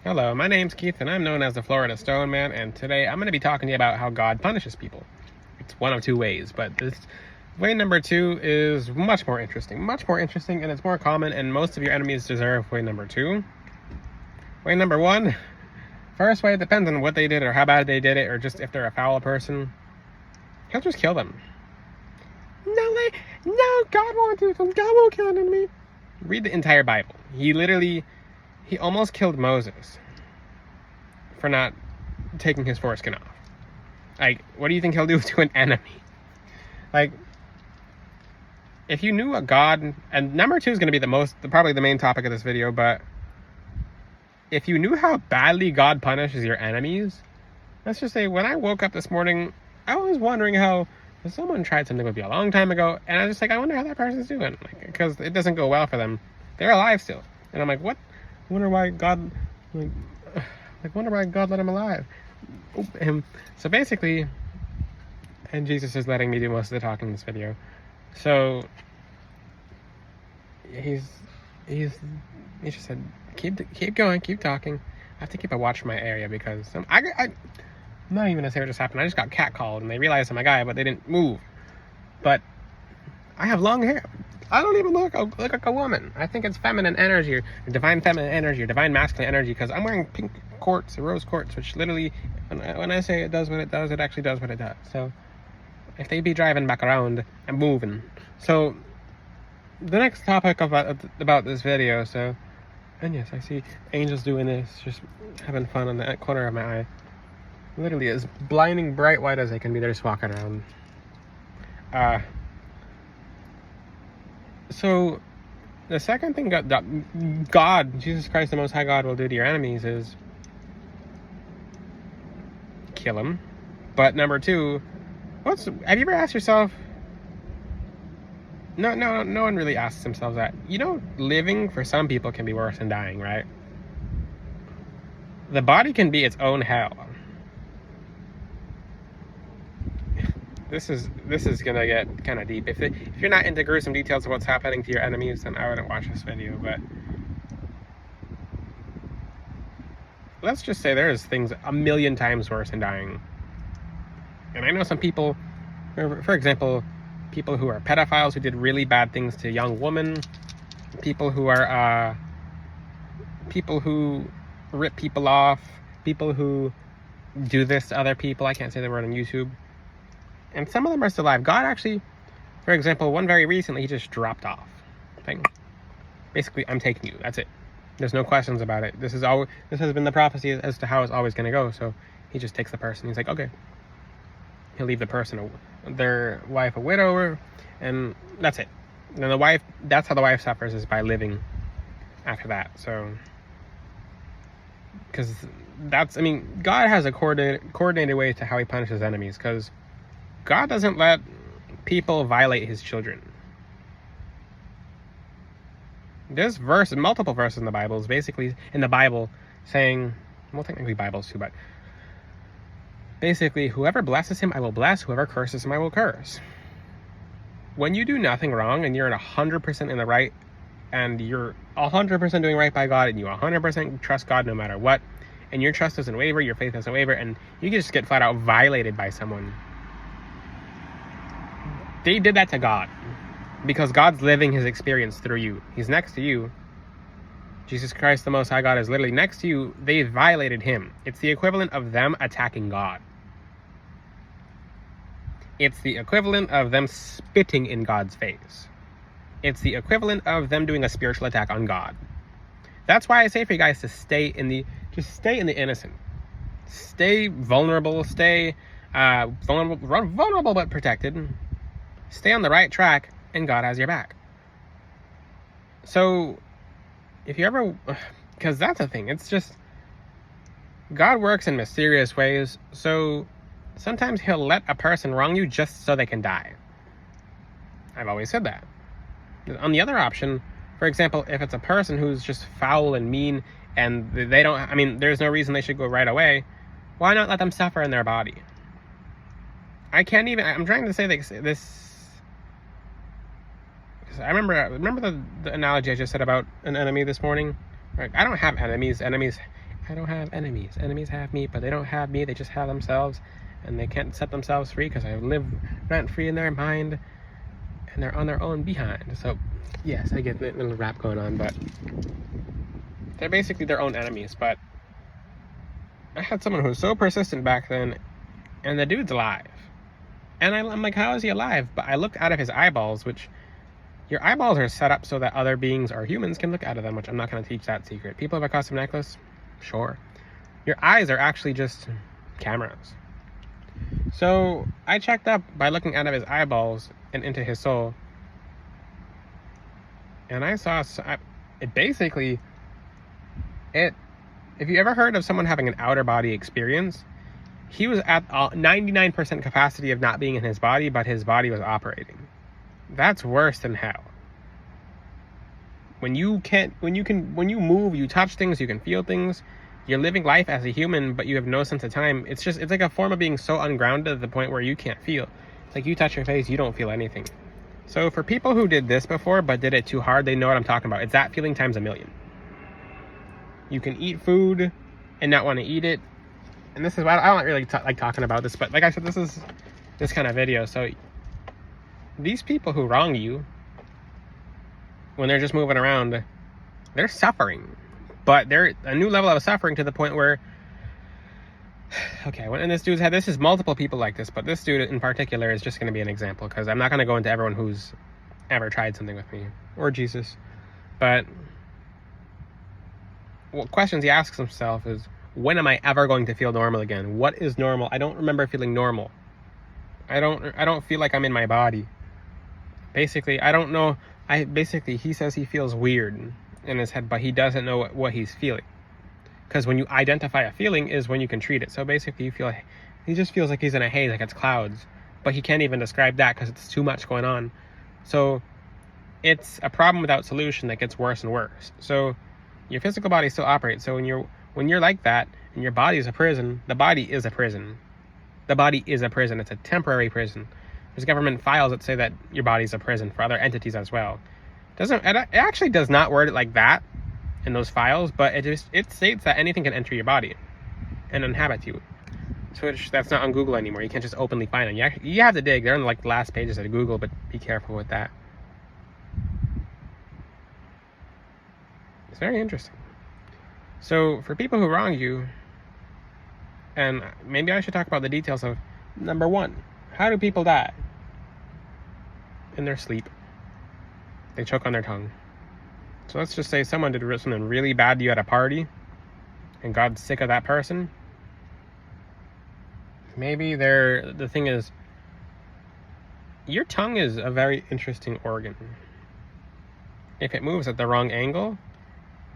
Hello, my name's Keith and I'm known as the Florida Stone Man, and today I'm going to be talking to you about how God punishes people. It's one of two ways, but this way number two is much more interesting, and it's more common, and most of your enemies deserve way number two. Way number one, first way, it depends on what they did or how bad they did it, or just if they're a foul person. He'll just kill them. No, God won't do them. God won't kill an enemy. Read the entire Bible. He almost killed Moses for not taking his foreskin off. Like, what do you think he'll do to an enemy? Like, if you knew a God, and number two is going to be probably the main topic of this video, but if you knew how badly God punishes your enemies, let's just say when I woke up this morning, I was wondering how someone tried something with me a long time ago, and I was just like, I wonder how that person's doing, because it doesn't go well for them. They're alive still, and I'm like, what? Wonder why God, wonder why God let him alive. So basically, and Jesus is letting me do most of the talking in this video. So he just said, keep going, keep talking. I have to keep a watch for my area because I'm not even gonna say what just happened. I just got catcalled and they realized I'm a guy, but they didn't move. But I have long hair. I don't even look like a woman. I think it's feminine energy, or divine feminine energy, or divine masculine energy, because I'm wearing pink quartz, or rose quartz, which literally, when I say it does what it does, it actually does what it does. So if they be driving back around, I'm moving. So the next topic about this video, and yes, I see angels doing this, just having fun on the corner of my eye. Literally as blinding bright white as they can be, they're just walking around. So the second thing God, Jesus Christ, the Most High God, will do to your enemies is kill them. But number two, have you ever asked yourself? No one really asks themselves that. You know, living for some people can be worse than dying, right? The body can be its own hell. This is gonna get kind of deep. If you're not into gruesome details of what's happening to your enemies, then I wouldn't watch this video. But let's just say there's things a million times worse than dying. And I know some people, for example, people who are pedophiles who did really bad things to young women, people who rip people off, people who do this to other people. I can't say the word on YouTube. And some of them are still alive. God actually, for example, one very recently, he just dropped off. Basically, I'm taking you. That's it. There's no questions about it. This has been the prophecy as to how it's always going to go. So he just takes the person. He's like, okay. He'll leave the person, their wife, a widower, and that's it. And that's how the wife suffers, is by living after that. So, because God has a coordinated way to how he punishes enemies, because God doesn't let people violate his children. There's multiple verses in the Bible, saying, well, technically Bibles too, but basically, whoever blesses him, I will bless. Whoever curses him, I will curse. When you do nothing wrong and you're 100% in the right, and you're 100% doing right by God, and you 100% trust God no matter what, and your trust doesn't waver, your faith doesn't waver, and you just get flat out violated by someone, they did that to God, because God's living his experience through you. He's next to you. Jesus Christ, the Most High God, is literally next to you. They violated him. It's the equivalent of them attacking God. It's the equivalent of them spitting in God's face. It's the equivalent of them doing a spiritual attack on God. That's why I say for you guys to stay in the innocent. Stay vulnerable. Stay vulnerable but protected. Stay on the right track, and God has your back. So, if you ever, because that's the thing, it's just, God works in mysterious ways, so sometimes he'll let a person wrong you just so they can die. I've always said that. On the other option, for example, if it's a person who's just foul and mean, and there's no reason they should go right away, why not let them suffer in their body? I'm trying to say this, I remember the analogy I just said about an enemy this morning. Like, I don't have enemies. Enemies I don't have enemies. Enemies have me, but they don't have me. They just have themselves, and they can't set themselves free because I live rent-free in their mind, and they're on their own behind. So, yes, I get a little rap going on, but they're basically their own enemies. But I had someone who was so persistent back then, and the dude's alive. And I'm like, how is he alive? But I looked out of his eyeballs, which your eyeballs are set up so that other beings or humans can look out of them, which I'm not going to teach that secret. People have a custom necklace? Sure. Your eyes are actually just cameras. So I checked up by looking out of his eyeballs and into his soul. And I saw it basically, if you ever heard of someone having an outer body experience, he was at 99% capacity of not being in his body, but his body was operating. That's worse than hell. When you move, you touch things, you can feel things, you're living life as a human, but you have no sense of time. It's like a form of being so ungrounded at the point where you can't feel. It's like you touch your face, you don't feel anything. So for people who did this before, but did it too hard, they know what I'm talking about. It's that feeling times a million. You can eat food and not want to eat it. And this is why I don't really like talking about this, but like I said, this is this kind of video. So these people who wrong you, when they're just moving around, they're suffering. But they're a new level of suffering to the point where, okay, and this dude's had, this is multiple people like this, but this dude in particular is just going to be an example, because I'm not going to go into everyone who's ever tried something with me, or Jesus. But what questions he asks himself is, when am I ever going to feel normal again? What is normal? I don't remember feeling normal. I don't feel like I'm in my body. Basically, I don't know. He says he feels weird in his head, but he doesn't know what he's feeling. Because when you identify a feeling is when you can treat it. So basically he just feels like he's in a haze, like it's clouds. But he can't even describe that because it's too much going on. So it's a problem without solution that gets worse and worse. So your physical body still operates. So when you're like that and your body is a prison, the body is a prison. The body is a prison. It's a temporary prison. There's government files that say that your body's a prison for other entities as well. It actually does not word it like that in those files, but it states that anything can enter your body and inhabit you. So that's not on Google anymore. You can't just openly find them. You have to dig. They're on like the last pages of Google, but be careful with that. It's very interesting. So for people who wrong you, and maybe I should talk about the details of, number one, how do people die? In their sleep. They choke on their tongue. So let's just say someone did something really bad to you at a party, and God's sick of that person. Maybe the thing is, your tongue is a very interesting organ. If it moves at the wrong angle,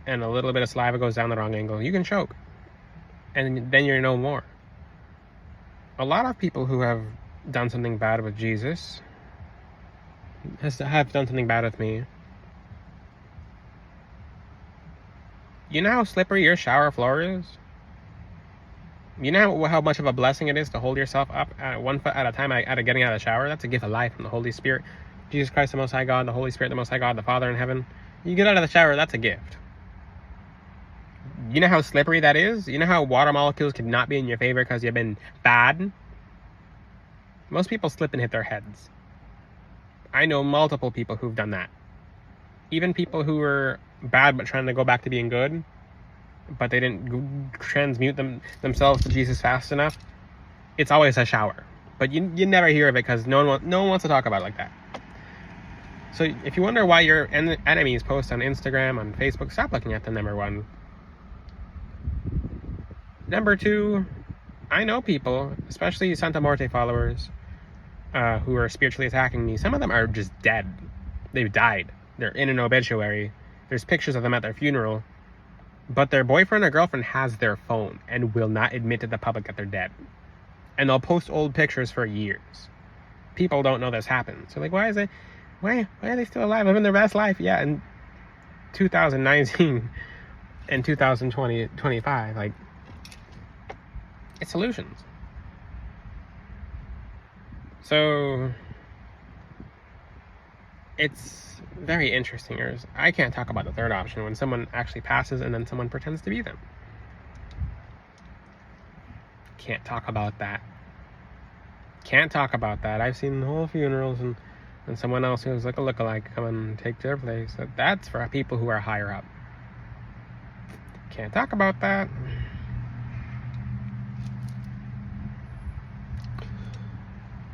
and a little bit of saliva goes down the wrong angle, you can choke. And then you're no more. A lot of people who have done something bad with Jesus have done something bad with me. You know how slippery your shower floor is? You know how much of a blessing it is to hold yourself up at 1 foot at a time at getting out of the shower? That's a gift of life from the Holy Spirit. Jesus Christ, the Most High God, the Holy Spirit, the Most High God, the Father in heaven. You get out of the shower, that's a gift. You know how slippery that is? You know how water molecules can not be in your favor because you've been bad? Most people slip and hit their heads. I know multiple people who've done that. Even people who were bad but trying to go back to being good, but they didn't transmute themselves to Jesus fast enough. It's always a shower. But you never hear of it because no one wants to talk about it like that. So if you wonder why your enemies post on Instagram, on Facebook, stop looking at them, number one. Number two, I know people, especially Santa Morte followers, who are spiritually attacking me. Some of them are just dead. They've died. They're in an obituary. There's pictures of them at their funeral. But their boyfriend or girlfriend has their phone and will not admit to the public that they're dead. And they'll post old pictures for years. People don't know this happens. So like, why are they still alive, living their best life? Yeah, in 2019 and 2020, 25, like, it's solutions. So it's very interesting. I can't talk about the third option, when someone actually passes and then someone pretends to be them. Can't talk about that. Can't talk about that. I've seen whole funerals and someone else who's like a lookalike come and take their place. That's for people who are higher up. Can't talk about that.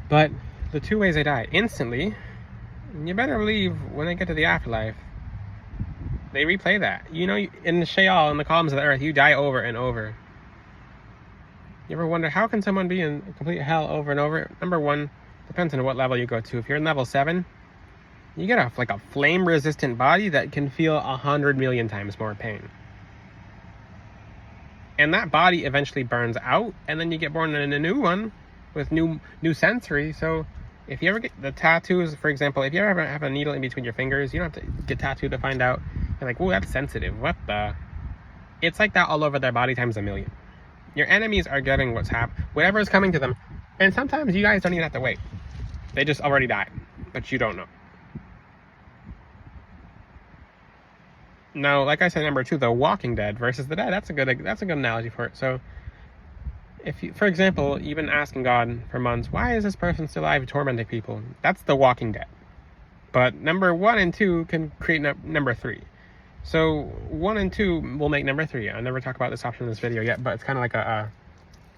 But the 2 ways they die instantly, you better believe when they get to the afterlife, they replay that. You know, in the Sheol, in the columns of the earth, you die over and over. You ever wonder, how can someone be in complete hell over and over? Number one, depends on what level you go to. If you're in level 7, you get a flame-resistant body that can feel 100 million times more pain. And that body eventually burns out, and then you get born in a new one with new sensory. So if you ever get the tattoos, for example, if you ever have a needle in between your fingers, you don't have to get tattooed to find out. You're like, oh, that's sensitive. What the? It's like that all over their body times a million. Your enemies are getting whatever is coming to them. And sometimes you guys don't even have to wait. They just already died, but you don't know. Now, like I said, number 2, the Walking Dead versus the dead. That's a good analogy for it. So, if you, for example, you've been asking God for months, why is this person still alive tormenting people? That's the Walking Dead. But number 1 and 2 can create number 3. So 1 and 2 will make number 3. I never talk about this option in this video yet, but it's kind of like a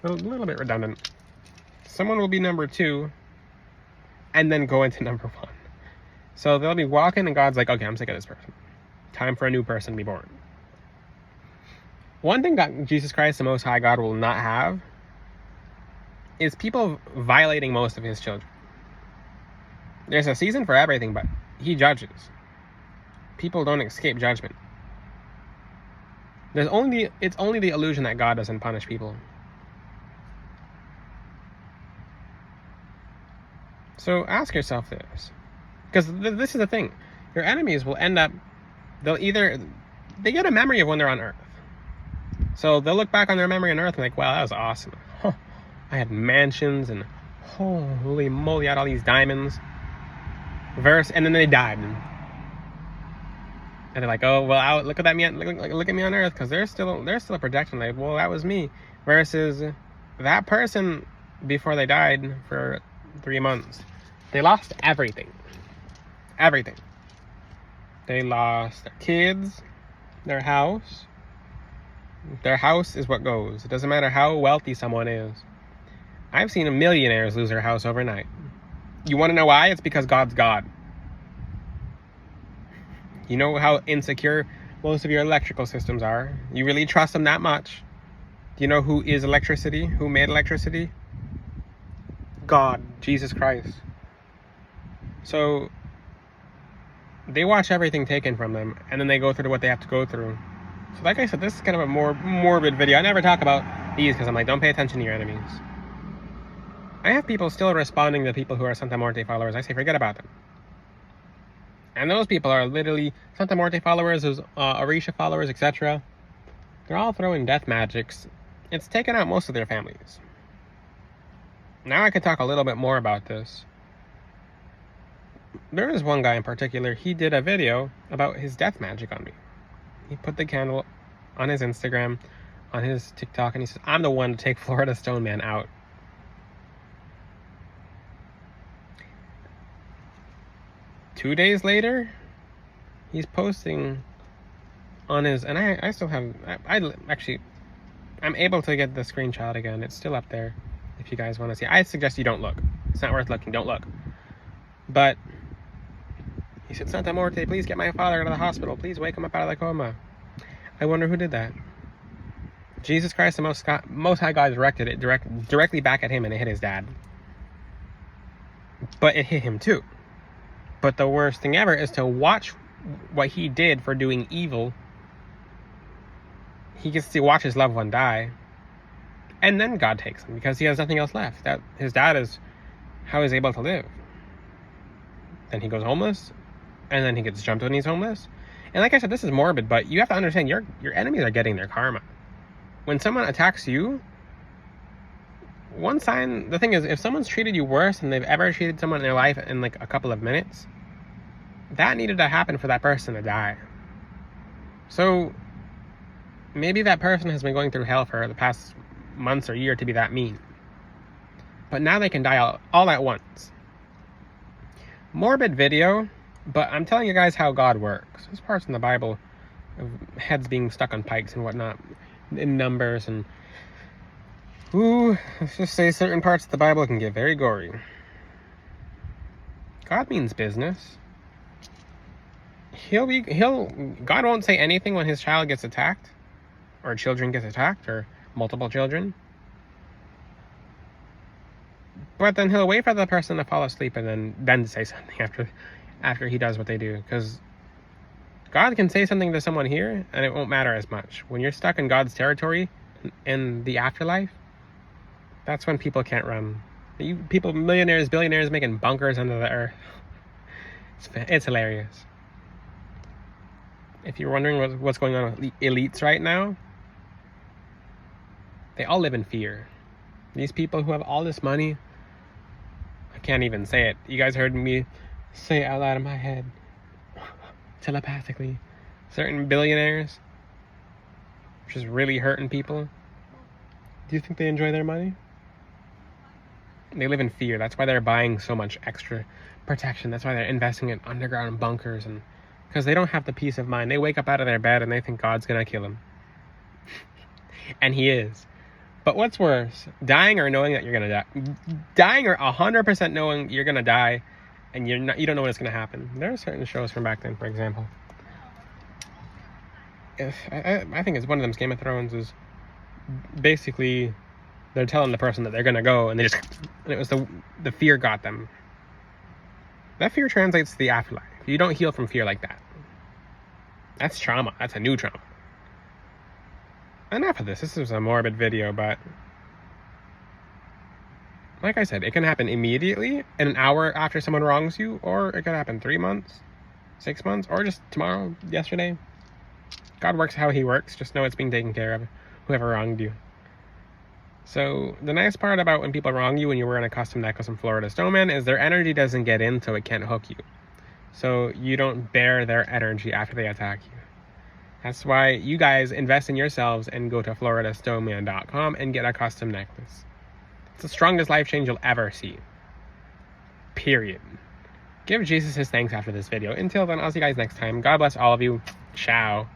little bit redundant. Someone will be number 2 and then go into number 1. So they'll be walking and God's like, okay, I'm sick of this person. Time for a new person to be born. One thing Jesus Christ, the Most High God, will not have is people violating most of his children. There's a season for everything, but he judges. People don't escape judgment. It's only the illusion that God doesn't punish people. So ask yourself this. Because this is the thing. Your enemies will end up, they get a memory of when they're on Earth. So they'll look back on their memory on Earth and like, wow, that was awesome. Huh, I had mansions and holy moly, I had all these diamonds. And then they died. And they're like, oh, well, look at me on Earth, because they're still projecting like, well, that was me. Versus that person, before they died for 3 months, they lost everything. Everything. They lost their kids, their house. Their house is what goes. It doesn't matter how wealthy someone is. I've seen millionaires lose their house overnight. You want to know why? It's because God's God. You know how insecure most of your electrical systems are? You really trust them that much? Do you know who is electricity? Who made electricity? God, Jesus Christ. So they watch everything taken from them, and then they go through what they have to go through. So like I said, this is kind of a more morbid video. I never talk about these because I'm like, don't pay attention to your enemies. I have people still responding to people who are Santa Muerte followers. I say, forget about them. And those people are literally Santa Muerte followers, Orisha followers, etc. They're all throwing death magics. It's taken out most of their families. Now I can talk a little bit more about this. There is one guy in particular, he did a video about his death magic on me. He put the candle on his Instagram, on his TikTok, and he says, I'm the one to take Florida Stone Man out. Two days later, he's posting on his, and I still have, I'm able to get the screenshot again. It's still up there if you guys want to see. I suggest you don't look. It's not worth looking. Don't look. But he said, Santa Muerte, please get my father out of the hospital. Please wake him up out of the coma. I wonder who did that. Jesus Christ, the Most High God, directed it directly back at him, and it hit his dad. But it hit him too. But the worst thing ever is to watch what he did for doing evil. He gets to watch his loved one die. And then God takes him because he has nothing else left. That his dad is how he's able to live. Then he goes homeless. And then he gets jumped when he's homeless. And like I said, this is morbid, but you have to understand your enemies are getting their karma. When someone attacks you, one sign, the thing is, if someone's treated you worse than they've ever treated someone in their life in like a couple of minutes, that needed to happen for that person to die. So maybe that person has been going through hell for the past months or year to be that mean. But now they can die all at once. Morbid video, but I'm telling you guys how God works. There's parts in the Bible of heads being stuck on pikes and whatnot, in Numbers, and let's just say certain parts of the Bible can get very gory. God means business. God won't say anything when his child gets attacked, or children get attacked, or multiple children. But then he'll wait for the person to fall asleep and then say something after he does what they do. Because God can say something to someone here and it won't matter as much. When you're stuck in God's territory in the afterlife, that's when people can't run. People, millionaires, billionaires making bunkers under the earth. It's hilarious. If you're wondering what's going on with elites right now, they all live in fear. These people who have all this money, I can't even say it. You guys heard me say it out loud in my head, telepathically. Certain billionaires just really hurting people. Do you think they enjoy their money? They live in fear. That's why they're buying so much extra protection. That's why they're investing in underground bunkers, and because they don't have the peace of mind. They wake up out of their bed and they think God's gonna kill them. And he is. But what's worse, dying or knowing that you're gonna die? Dying or 100% knowing you're gonna die, and you don't know when it's gonna happen. There are certain shows from back then, for example. I think it's one of them. Game of Thrones is basically they're telling the person that they're gonna go, and it was the fear got them. That fear translates to the afterlife. You don't heal from fear like that. That's trauma. That's a new trauma. Enough of this. This is a morbid video, but like I said, it can happen immediately, in an hour after someone wrongs you, or it could happen 3 months, 6 months, or just tomorrow, yesterday. God works how he works. Just know it's being taken care of, whoever wronged you. So the nice part about when people wrong you when you're wearing a custom necklace from Florida Stoneman is their energy doesn't get in, so it can't hook you. So you don't bear their energy after they attack you. That's why you guys invest in yourselves and go to floridastoneman.com and get a custom necklace. It's the strongest life change you'll ever see. Period. Give Jesus his thanks after this video. Until then, I'll see you guys next time. God bless all of you. Ciao.